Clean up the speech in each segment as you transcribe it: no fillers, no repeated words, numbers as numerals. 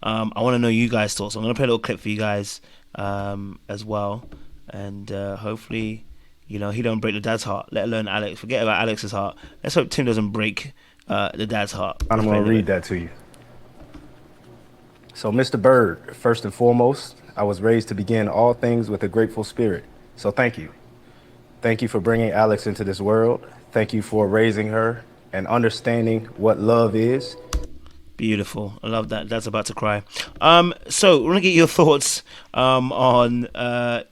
I want to know you guys' thoughts. I'm gonna play a little clip for you guys as well, and hopefully, he don't break the dad's heart. Let alone Alex. Forget about Alex's heart. Let's hope Tim doesn't break the dad's heart. I'm Let's going play a to little read bit. that to you. So, Mr. Bird, first and foremost, I was raised to begin all things with a grateful spirit. So, thank you. Thank you for bringing Alex into this world. Thank you for raising her and understanding what love is. Beautiful. I love that. That's about to cry. So we're gonna get your thoughts on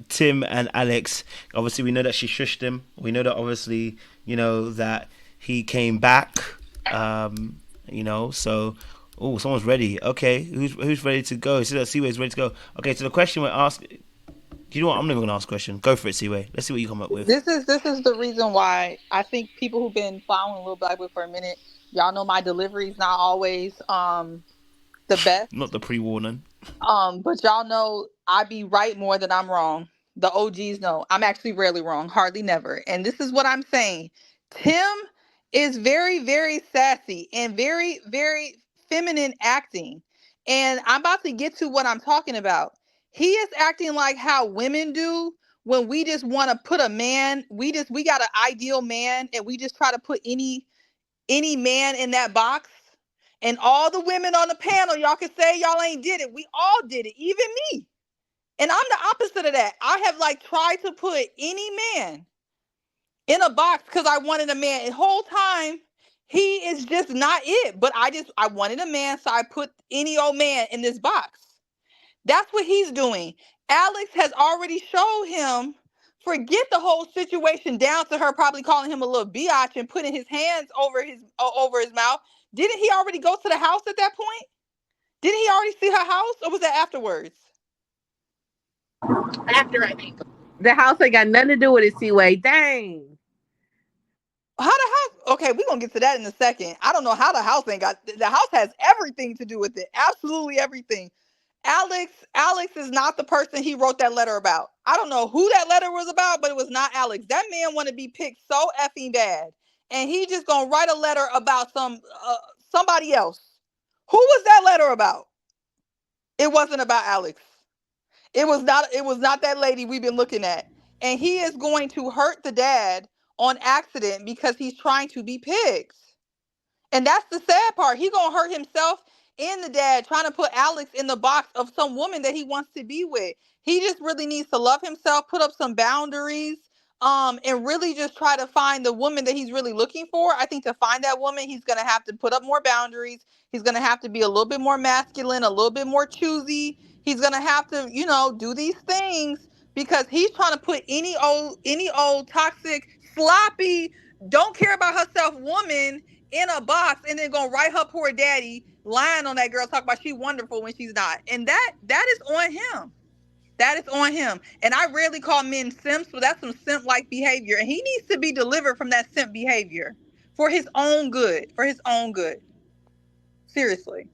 Tim and Alex. Obviously, we know that she shushed him. We know that obviously, that he came back. So oh, someone's ready. Okay, who's ready to go? See that Seaway's ready to go. Okay, so the question we're asking. Do you know what? I'm not even gonna ask a question. Go for it, Seaway. Let's see what you come up with. This is the reason why I think people who've been following Lil Blackwood for a minute, y'all know my delivery is not always the best. Not the pre-warning. But y'all know I be right more than I'm wrong. The OGs know I'm actually rarely wrong, hardly never. And this is what I'm saying. Tim is very, very sassy and very, very feminine acting. And I'm about to get to what I'm talking about. He is acting like how women do when we just want to put a man, we got an ideal man and we just try to put any man in that box. And all the women on the panel, y'all can say y'all ain't did it. We all did it, even me. And I'm the opposite of that. I have like tried to put any man in a box because I wanted a man. And the whole time, he is just not it. But I wanted a man, so I put any old man in this box. That's what he's doing. Alex has already showed him. Forget the whole situation down to her probably calling him a little biatch and putting his hands over his mouth. Didn't he already go to the house at that point? Didn't he already see her house, or was that afterwards? After, I think. The house ain't got nothing to do with it, Seaway. Dang. How the house? Okay, we're gonna get to that in a second. I don't know how the house ain't got. The house has everything to do with it. Absolutely everything. Alex is not the person he wrote that letter about. I don't know who that letter was about, but it was not Alex. That man want to be picked so effing bad, and he just gonna write a letter about somebody else. Who was that letter about? It wasn't about Alex. It was not that lady we've been looking at. And he is going to hurt the dad on accident because he's trying to be pigs. And that's the sad part. He gonna hurt himself and the dad trying to put Alex in the box of some woman that he wants to be with. He just really needs to love himself, put up some boundaries, and really just try to find the woman that he's really looking for. I think to find that woman, he's gonna have to put up more boundaries. He's gonna have to be a little bit more masculine, a little bit more choosy. He's gonna have to, do these things because he's trying to put any old toxic, sloppy, don't care about herself woman in a box and then gonna write her poor daddy lying on that girl, talk about she wonderful when she's not. And that is on him. That is on him. And I rarely call men simps, but that's some simp like behavior. And he needs to be delivered from that simp behavior for his own good. For his own good. Seriously.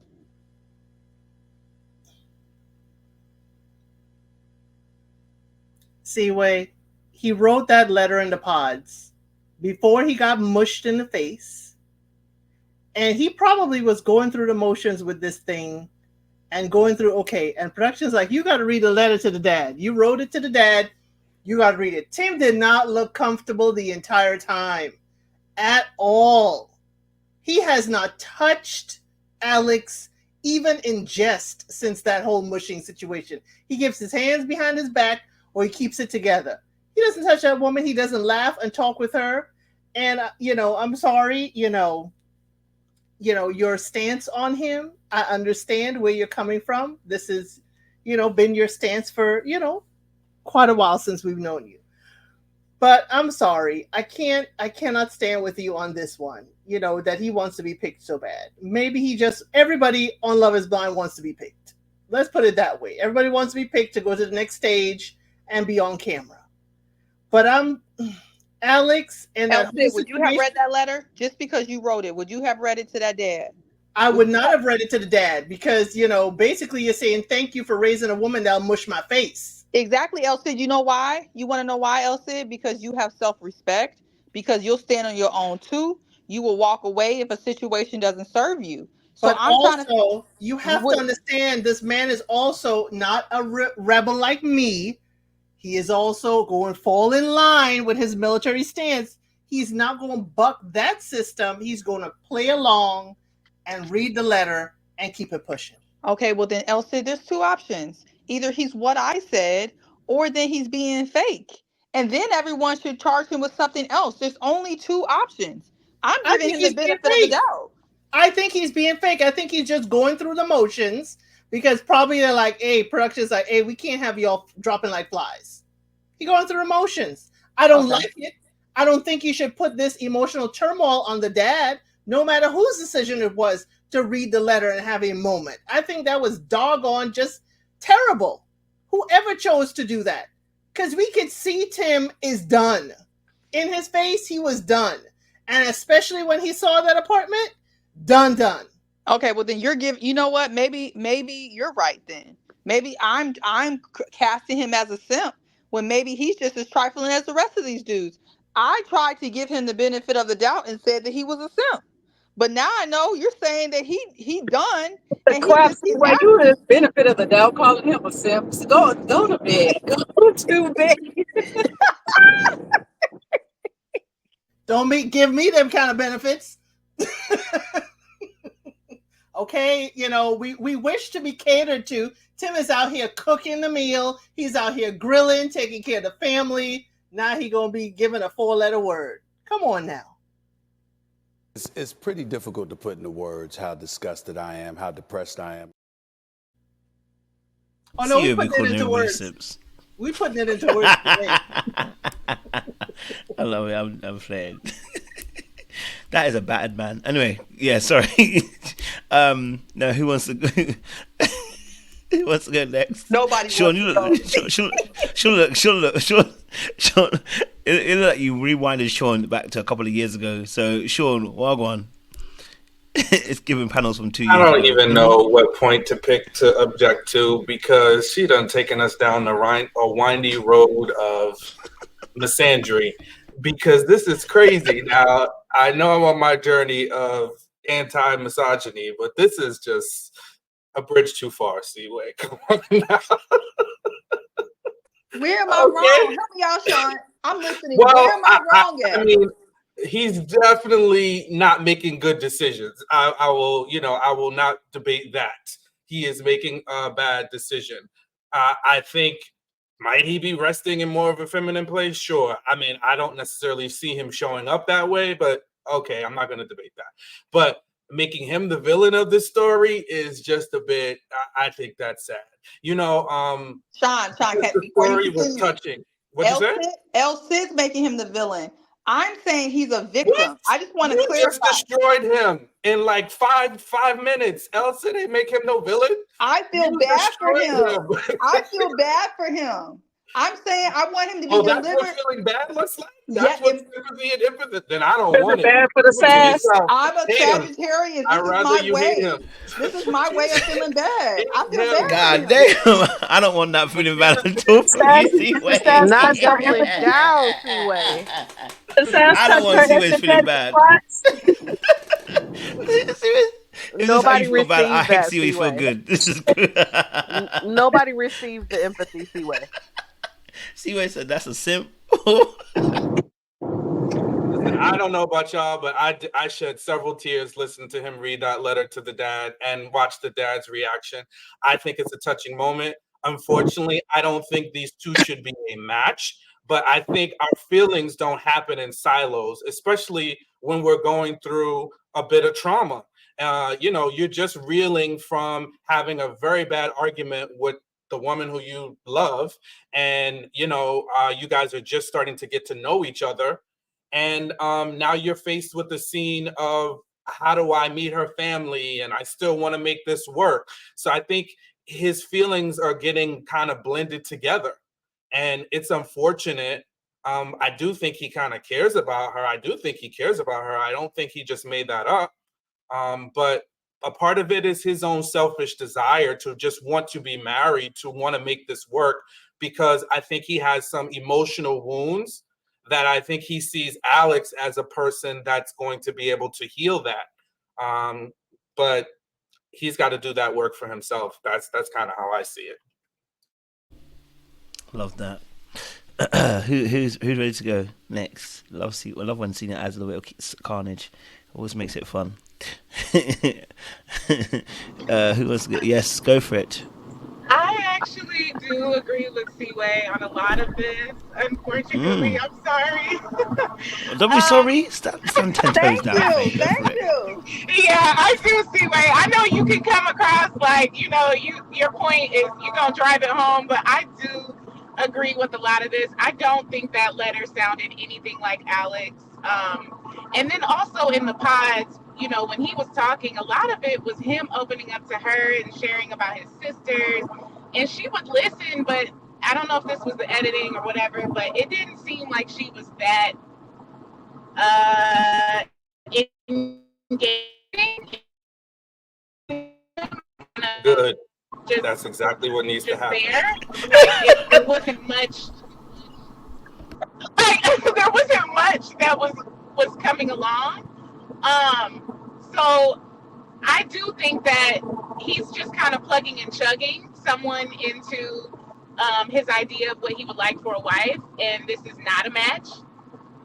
Seaway, he wrote that letter in the pods before he got mushed in the face. And he probably was going through the motions with this thing and going through, okay, and production's like, you got to read the letter to the dad. You wrote it to the dad. You got to read it. Tim did not look comfortable the entire time at all. He has not touched Alex even in jest since that whole mushing situation. He gives his hands behind his back or he keeps it together. He doesn't touch that woman. He doesn't laugh and talk with her. And, I'm sorry, your stance on him. I understand where you're coming from. This is, been your stance for, quite a while since we've known you. But I'm sorry. I cannot stand with you on this one, that he wants to be picked so bad. Maybe everybody on Love is Blind wants to be picked. Let's put it that way. Everybody wants to be picked to go to the next stage and be on camera. But Alex and that Elsie, would you have read that letter just because you wrote it? Would you have read it to that dad? I would not have read it to the dad because, basically you're saying thank you for raising a woman that'll mush my face. Exactly, Elsie. You know why? You want to know why, Elsie? Because you have self-respect. Because you'll stand on your own too. You will walk away if a situation doesn't serve you. So but I'm also, you have Wait. to understand this man is also not a rebel like me. He is also going to fall in line with his military stance. He's not going to buck that system. He's going to play along and read the letter and keep it pushing. Okay, well then Elsie, there's two options. Either he's what I said, or then he's being fake. And then everyone should charge him with something else. There's only two options. I'm I giving think him the he's being benefit of the fake. doubt. I think he's being fake. I think he's just going through the motions because probably they're like, hey, production's like, hey, we can't have y'all dropping like flies. He's going through the motions. I don't like it. I don't think you should put this emotional turmoil on the dad, no matter whose decision it was to read the letter and have a moment. I think that was doggone just terrible. Whoever chose to do that. Because we could see Tim is done. In his face, he was done. And especially when he saw that apartment, done. Okay, well then you're giving. You know what? Maybe you're right then. Maybe I'm casting him as a simp when maybe he's just as trifling as the rest of these dudes. I tried to give him the benefit of the doubt and said that he was a simp, but now I know you're saying that he done The and crap he's why you the benefit of the doubt calling him a simp. So go to bed. Go to bed. Don't give me them kind of benefits. Okay, you know, we wish to be catered to. Tim is out here cooking the meal. He's out here grilling, taking care of the family. Now he gonna be given a 4-letter word. Come on now. It's pretty difficult to put into words how disgusted I am, how depressed I am. Oh no, we putting it into words. We putting it into words today. I love it. I'm playing. That is a bad man. Anyway, yeah, sorry. No, who wants to go? Who wants to go next? Nobody. Sean, you look. Sean. It looked like you rewinded Sean back to a couple of years ago. So, Sean, wagwan. It's giving panels from 2 years I don't ago. even know what point to pick to object to because she done taken us down the windy road of misandry. Because this is crazy. Now, I know I'm on my journey of anti-misogyny, but this is just a bridge too far, Seaway. Come on now. Where am I wrong? Help me out, Sean. I'm listening. Well, where am I wrong at? I mean, he's definitely not making good decisions. I will not debate that. He is making a bad decision. I think, might he be resting in more of a feminine place? Sure. I mean, I don't necessarily see him showing up that way, but okay, I'm not going to debate that. But making him the villain of this story is just a bit, I think that's sad. You know, Sean, the story was touching. What'd you say? El Cid's making him the villain. I'm saying he's a victim. What? I just want to clarify. You just destroyed him in like five minutes. El Cid ain't make him no villain. I feel bad for him. I feel bad for him. I'm saying I want him to be delivered. That's what feeling bad looks like? That's what sympathy and empathy. Then I don't want it. Bad for the sass. I'm a Sagittarius. I'd rather you hate him. This is my way of feeling bad. I feel bad. God damn. I don't want that feeling bad at all. Not doubling down, Seaway. I don't want Seaway's feeling bad. Nobody received that. I hate Seaway feel good. This is good. Nobody received the empathy, Seaway. Seaway said that's a simp. Listen, I don't know about y'all, but I shed several tears listening to him read that letter to the dad and watch the dad's reaction. I think it's a touching moment. Unfortunately, I don't think these two should be a match, but I think our feelings don't happen in silos, especially when we're going through a bit of trauma. You're just reeling from having a very bad argument with the woman who you love, and you guys are just starting to get to know each other, and now you're faced with the scene of how do I meet her family, and I still want to make this work. So I think his feelings are getting kind of blended together, and it's unfortunate. I do think he kind of cares about her. I don't think he just made that up. But a part of it is his own selfish desire to just want to be married, to want to make this work, because I think he has some emotional wounds that I think he sees Alex as a person that's going to be able to heal that. But he's got to do that work for himself. That's kind of how I see it. Love that. Who's ready to go next? Love when Cena adds a little bit of carnage. Always makes it fun. Who wants to go? Yes, go for it. I actually do agree with Seaway on a lot of this. Unfortunately, I'm sorry. Don't be sorry. Stand 10 toes Thank down. you. Go for Thank it. you. Yeah, I do, Seaway. I know you can come across like, your point is you're going to drive it home, but I do agree with a lot of this. I don't think that letter sounded anything like Alex. And then also in the pods, when he was talking, a lot of it was him opening up to her and sharing about his sisters. And she would listen, but I don't know if this was the editing or whatever, but it didn't seem like she was that engaging. Good. That's exactly what needs to happen. There wasn't much. There wasn't much that was coming along. So I do think that he's just kind of plugging and chugging someone into his idea of what he would like for a wife, and this is not a match.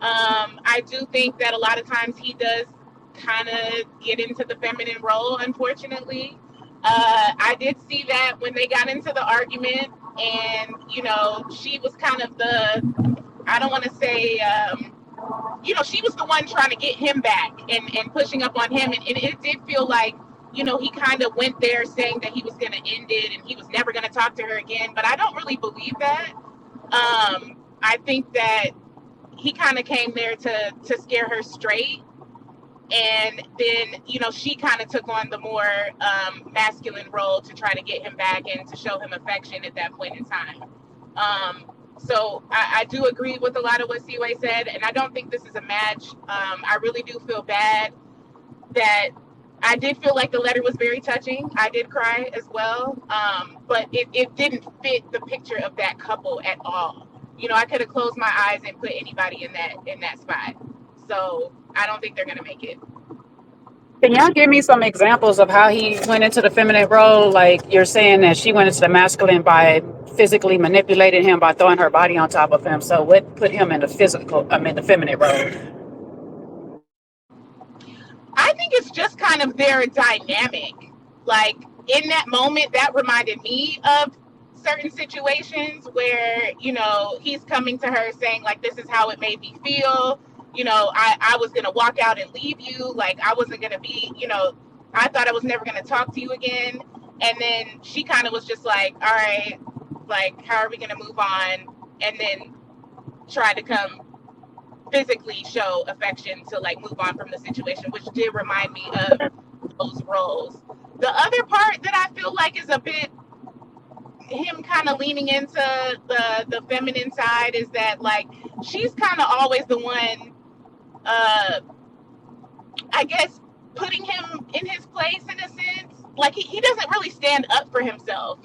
I do think that a lot of times he does kind of get into the feminine role, unfortunately. I did see that when they got into the argument, and she was kind of I don't want to say, she was the one trying to get him back and pushing up on him, and it did feel like he kind of went there saying that he was going to end it and he was never going to talk to her again, but I don't really believe that. I think that he kind of came there to scare her straight, and then she kind of took on the more masculine role to try to get him back and to show him affection at that point in time. So I do agree with a lot of what Seaway said, and I don't think this is a match. I really do feel bad that I did feel like the letter was very touching. I did cry as well, but it didn't fit the picture of that couple at all. I could have closed my eyes and put anybody in that spot. So I don't think they're gonna make it. Can y'all give me some examples of how he went into the feminine role? Like you're saying that she went into the masculine by physically manipulating him by throwing her body on top of him. So what put him in the feminine role? I think it's just kind of their dynamic. Like in that moment, that reminded me of certain situations where, he's coming to her saying like, this is how it made me feel. I was going to walk out and leave you. Like I wasn't going to be, I thought I was never going to talk to you again. And then she kind of was just like, all right, like, how are we going to move on? And then try to come physically show affection to like move on from the situation, which did remind me of those roles. The other part that I feel like is a bit him kind of leaning into the feminine side is that like she's kind of always the one I guess putting him in his place in a sense. Like he doesn't really stand up for himself.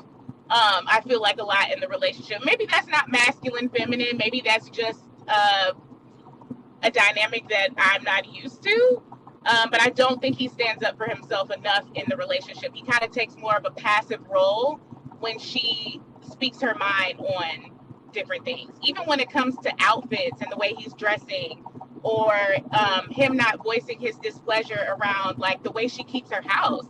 I feel like a lot in the relationship. Maybe that's not masculine, feminine. Maybe that's just a dynamic that I'm not used to. But I don't think he stands up for himself enough in the relationship. He kind of takes more of a passive role when she speaks her mind on different things. Even when it comes to outfits and the way he's dressing, or him not voicing his displeasure around like the way she keeps her house,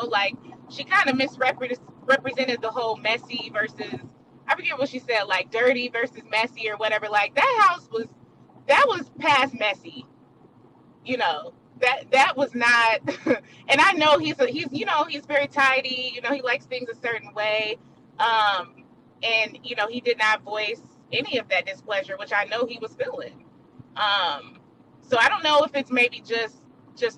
like she kind of misrepresented the whole messy versus, I forget what she said, like dirty versus messy or whatever. Like that house was past messy, that was not. And I know he's very tidy, he likes things a certain way, and he did not voice any of that displeasure, which I know he was feeling. So I don't know if it's maybe just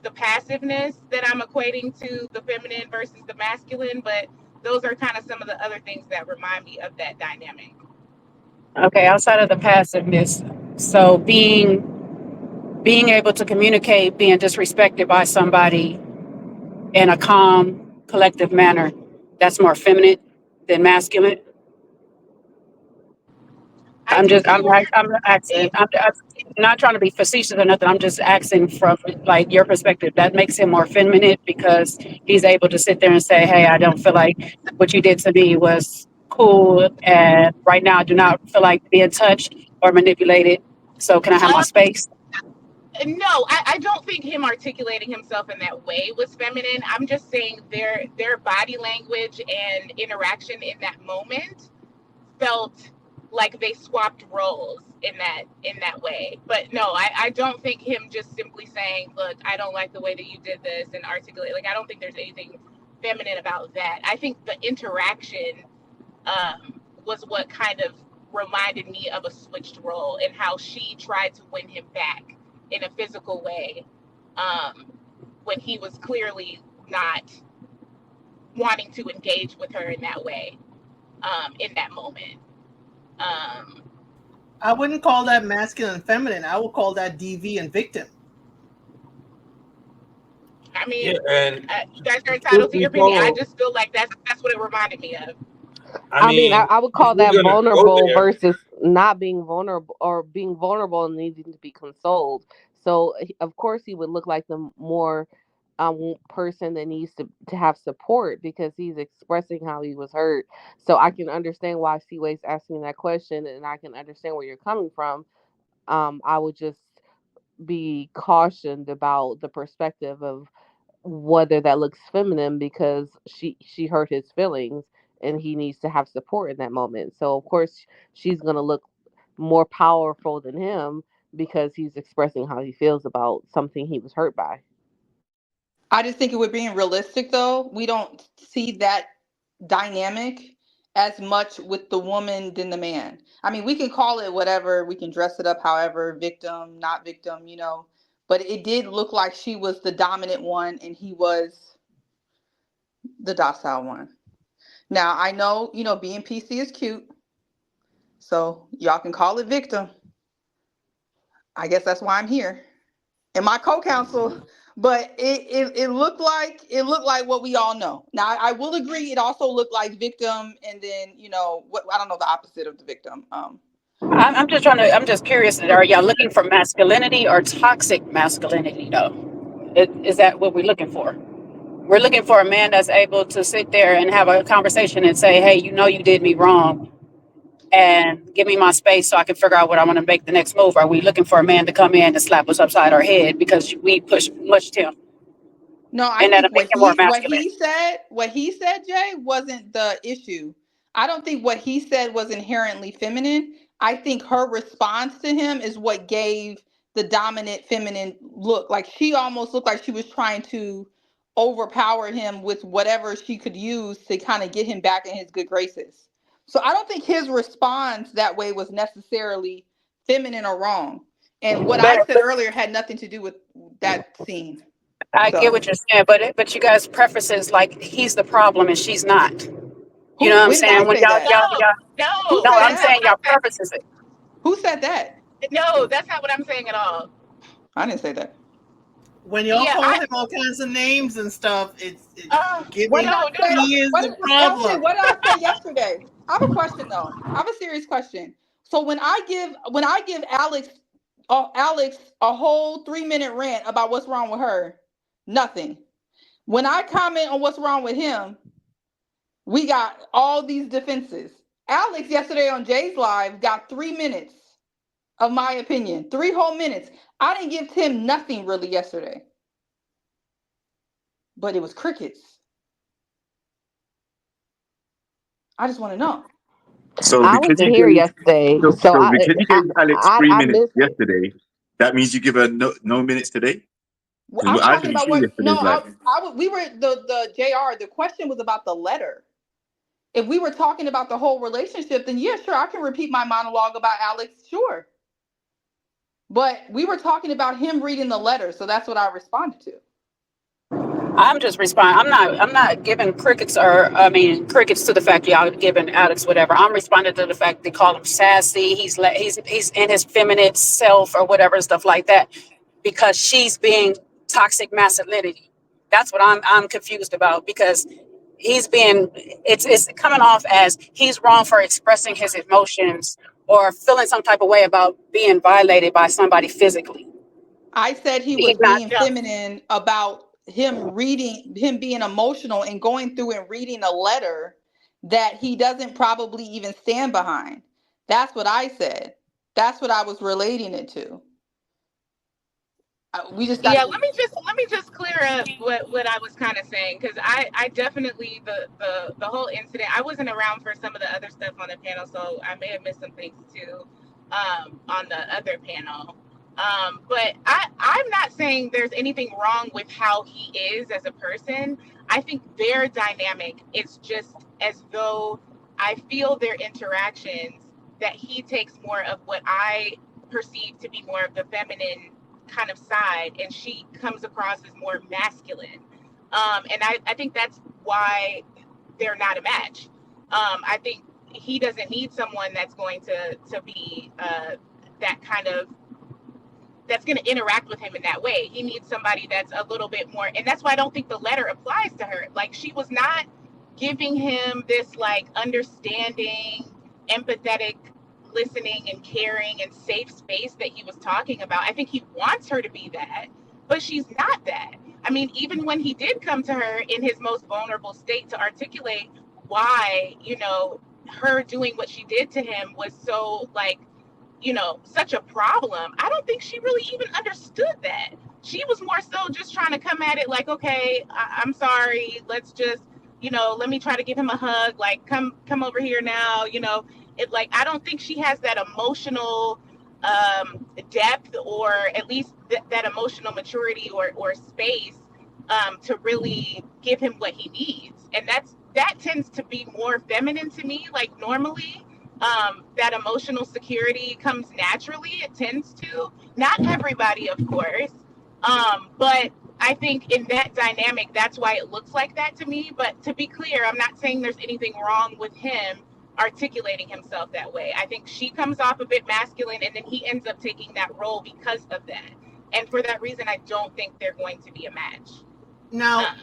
the passiveness that I'm equating to the feminine versus the masculine, but those are kind of some of the other things that remind me of that dynamic. Okay, outside of the passiveness, so being able to communicate being disrespected by somebody in a calm, collective manner, that's more feminine than masculine. I I'm asking. I'm not trying to be facetious or nothing. I'm just asking from like your perspective. That makes him more feminine because he's able to sit there and say, "Hey, I don't feel like what you did to me was cool, and right now I do not feel like being touched or manipulated. So can I have my Um, space?" no, I don't think him articulating himself in that way was feminine. I'm just saying their body language and interaction in that moment felt like they swapped roles in that way. But no, I don't think him just simply saying, "Look, I don't like the way that you did this," and articulate, like, I don't think there's anything feminine about that. I think the interaction was what kind of reminded me of a switched role, and how she tried to win him back in a physical way, um, when he was clearly not wanting to engage with her in that way, in that moment. Um, I wouldn't call that masculine and feminine. I would call that DV and victim. I Yeah, mean, and you guys are truth entitled to be your opinion. I told, just feel like that's what it reminded me of. I mean, I would if call we're that gonna go vulnerable there, versus not being vulnerable, or being vulnerable and needing to be consoled. So, of course, he would look like the more person that needs to have support because he's expressing how he was hurt. So I can understand why Seaway's asking that question, and I can understand where you're coming from. I would just be cautioned about the perspective of whether that looks feminine because she hurt his feelings and he needs to have support in that moment. So of course she's going to look more powerful than him because he's expressing how he feels about something he was hurt by. I just think it would being realistic though. We don't see that dynamic as much with the woman than the man. I mean, we can call it whatever, we can dress it up however, victim, not victim, but it did look like she was the dominant one and he was the docile one. Now, I know, being PC is cute, so y'all can call it victim. I guess that's why I'm here. And my co-counsel, but it looked like what we all know. Now I will agree it also looked like victim, and then what, I don't know the opposite of the victim. I'm just curious. Are y'all looking for masculinity or toxic masculinity though? Is that what we're looking for? We're looking for a man that's able to sit there and have a conversation and say, "Hey, you did me wrong, and give me my space so I can figure out what I want to make the next move." Are we looking for a man to come in and slap us upside our head because we pushed him, No, I and that'll think make what him more he what masculine? he said, what he said, Jay, wasn't the issue. I don't think what he said was inherently feminine. I think her response to him is what gave the dominant feminine look. Like she almost looked like she was trying to overpower him with whatever she could use to kind of get him back in his good graces. So I don't think his response that way was necessarily feminine or wrong. And what I But said earlier had nothing to do with that scene. I get So what you're saying, but you guys prefaces like he's the problem and she's not. You know who? what I'm When did I saying? When say that? Who no, said I'm that? saying y'all prefaces it. Who said that? No, that's not what I'm saying at all. I didn't say that. When y'all Yeah, call him all kinds of names and stuff, it's What did giving I no, say? he is What the did Elton? problem. What did I say yesterday? I have a question though. I have a serious question. So when I give Alex a whole 3-minute rant about what's wrong with her, nothing. When I comment on what's wrong with him, we got all these defenses. Alex yesterday on Jay's live got 3 minutes of my opinion, 3 whole minutes. I didn't give Tim nothing really yesterday, but it was crickets. I just want to know. So I because wasn't you here gave yesterday, so, so so I because you I gave Alex I, three I minutes missed. yesterday, that means you give her no minutes today. Because I'm I talking didn't about see what? No, yesterday's live. we were the JR. The question was about the letter. If we were talking about the whole relationship, then yeah, sure, I can repeat my monologue about Alex, sure. But we were talking about him reading the letter, so that's what I responded to. I'm just responding. I'm not giving crickets to the fact y'all giving Alex whatever. I'm responding to the fact they call him sassy. He's in his feminine self or whatever stuff like that because she's being toxic masculinity. That's what I'm confused about because it's coming off as he's wrong for expressing his emotions or feeling some type of way about being violated by somebody physically. I said he was He's not. being feminine about him being emotional and going through and reading a letter that he doesn't probably even stand behind. That's what I said. That's what I was relating it to. We just got Yeah, to. let me just clear up what I was kind of saying, because I definitely the whole incident, I wasn't around for some of the other stuff on the panel, so I may have missed some things too on the other panel. But I'm not saying there's anything wrong with how he is as a person. I think their dynamic is just as though I feel their interactions that he takes more of what I perceive to be more of the feminine kind of side, and she comes across as more masculine. And I think that's why they're not a match. I think he doesn't need someone that's going to be that kind of, that's going to interact with him in that way. He needs somebody that's a little bit more, and that's why I don't think the letter applies to her. Like, she was not giving him this like understanding, empathetic, listening and caring and safe space that he was talking about. I think he wants her to be that, but she's not that. I mean, even when he did come to her in his most vulnerable state to articulate why, her doing what she did to him was so like, such a problem, I don't think she really even understood that. She was more so just trying to come at it like, okay, I'm sorry, let's just, let me try to give him a hug, like, come over here now, it, like, I don't think she has that emotional depth, or at least that emotional maturity or space to really give him what he needs. And that tends to be more feminine to me. Like, normally that emotional security comes naturally. It tends to. Not everybody, of course. But I think in that dynamic, that's why it looks like that to me. But to be clear, I'm not saying there's anything wrong with him articulating himself that way. I think she comes off a bit masculine, and then he ends up taking that role because of that. And for that reason, I don't think they're going to be a match. Now,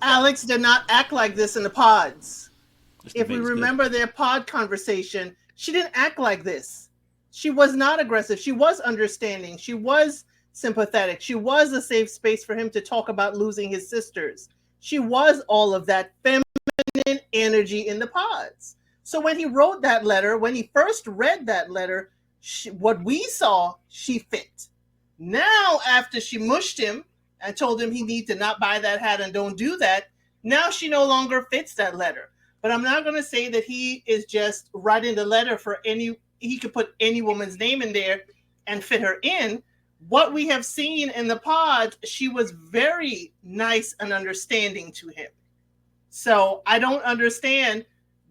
Alex did not act like this in the pods. If we remember their pod conversation, she didn't act like this. She was not aggressive. She was understanding. She was sympathetic. She was a safe space for him to talk about losing his sisters. She was all of that feminine energy in the pods. So when he wrote that letter, when he first read that letter, what we saw, she fit. Now, after she mushed him and told him he needs to not buy that hat and don't do that, now she no longer fits that letter. But I'm not going to say that he is just writing the letter for he could put any woman's name in there and fit her in. What we have seen in the pod, she was very nice and understanding to him. So I don't understand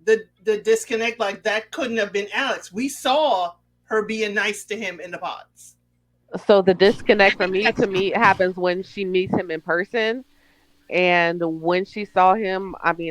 the disconnect. Like, that couldn't have been Alex. We saw her being nice to him in the pods. So the disconnect for me, to me, happens when she meets him in person. And when she saw him, I mean,